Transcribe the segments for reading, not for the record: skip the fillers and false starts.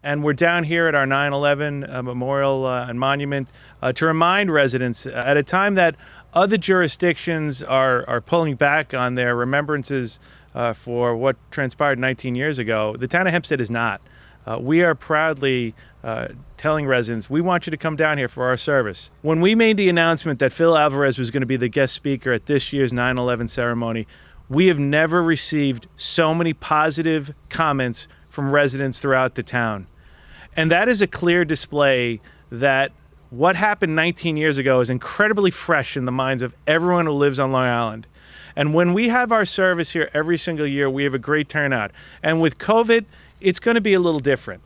And we're down here at our 9/11 memorial and monument to remind residents at a time that other jurisdictions are pulling back on their remembrances for what transpired 19 years ago. The town of Hempstead is not. We are proudly telling residents, we want you to come down here for our service. When we made the announcement that Phil Alvarez was going to be the guest speaker at this year's 9/11 ceremony, we have never received so many positive comments from residents throughout the town. And that is a clear display that what happened 19 years ago is incredibly fresh in the minds of everyone who lives on Long Island. And when we have our service here every single year, we have a great turnout. And with COVID, it's going to be a little different.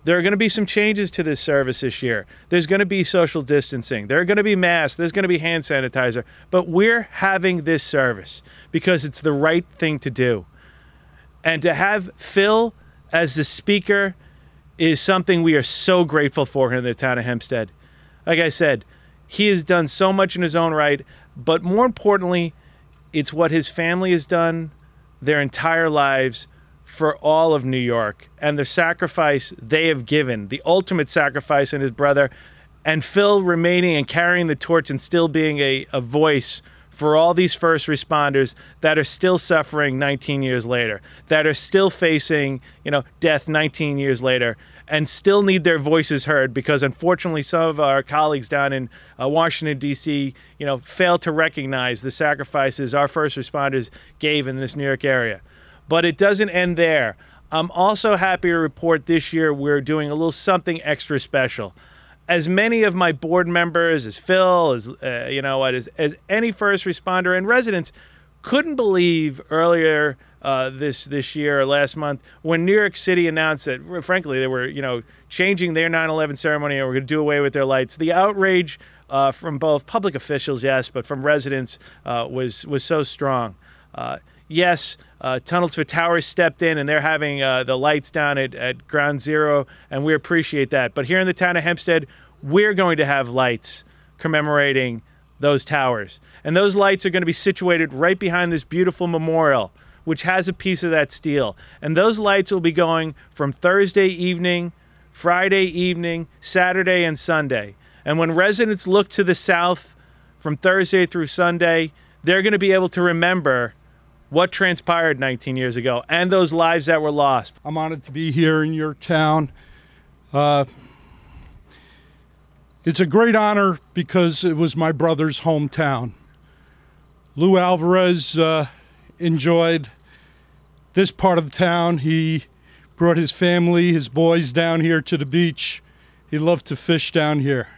There are going to be some changes to this service this year. There's going to be social distancing. There are going to be masks. There's going to be hand sanitizer. But we're having this service because it's the right thing to do. And to have Phil as the speaker is something we are so grateful for here in the town of Hempstead. Like I said, he has done so much in his own right, but more importantly, it's what his family has done their entire lives for all of New York and the sacrifice they have given, the ultimate sacrifice in his brother, and Phil remaining and carrying the torch and still being a voice for all these first responders that are still suffering 19 years later, that are still facing, death 19 years later, and still need their voices heard because unfortunately some of our colleagues down in Washington, D.C., failed to recognize the sacrifices our first responders gave in this New York area. But it doesn't end there. I'm also happy to report this year we're doing a little something extra special. As many of my board members, as Phil, as any first responder and residents couldn't believe earlier this year or last month when New York City announced that, frankly, they were changing their 9/11 ceremony and were going to do away with their lights. The outrage from both public officials, yes, but from residents was so strong. Yes, Tunnels for Towers stepped in and they're having the lights down at Ground Zero, and we appreciate that. But here in the town of Hempstead, we're going to have lights commemorating those towers. And those lights are going to be situated right behind this beautiful memorial, which has a piece of that steel. And those lights will be going from Thursday evening, Friday evening, Saturday, and Sunday. And when residents look to the south from Thursday through Sunday, they're going to be able to remember what transpired 19 years ago and those lives that were lost. I'm honored to be here in your town. It's a great honor because it was my brother's hometown. Lou Alvarez enjoyed this part of the town. He brought his family, his boys down here to the beach. He loved to fish down here.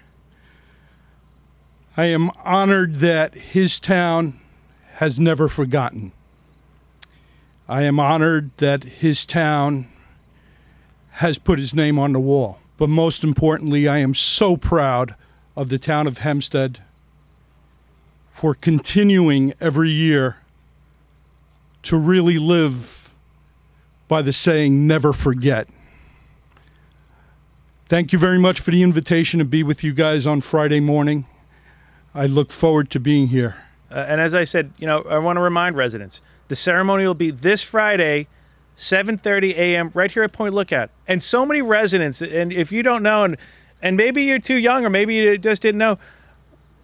I am honored that his town has never forgotten. I am honored that his town has put his name on the wall. But most importantly, I am so proud of the town of Hempstead for continuing every year to really live by the saying, never forget. Thank you very much for the invitation to be with you guys on Friday morning. I look forward to being here. And as I said, I want to remind residents, the ceremony will be this Friday, 7:30 a.m. right here at Point Lookout. And so many residents, and if you don't know, and maybe you're too young or maybe you just didn't know,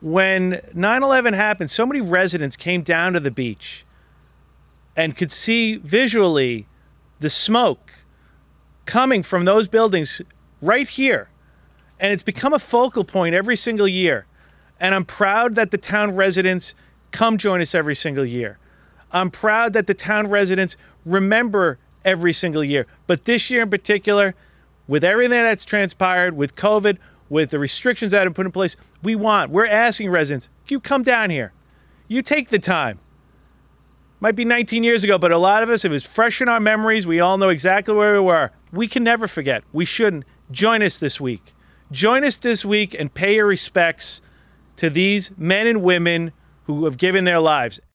when 9/11 happened, so many residents came down to the beach and could see visually the smoke coming from those buildings right here. And it's become a focal point every single year. And I'm proud that the town residents come join us every single year. I'm proud that the town residents remember every single year. But this year in particular, with everything that's transpired, with COVID, with the restrictions that have been put in place, we're asking residents, you come down here. You take the time. Might be 19 years ago, but a lot of us, it was fresh in our memories. We all know exactly where we were. We can never forget. We shouldn't. Join us this week. Join us this week and pay your respects to these men and women who have given their lives.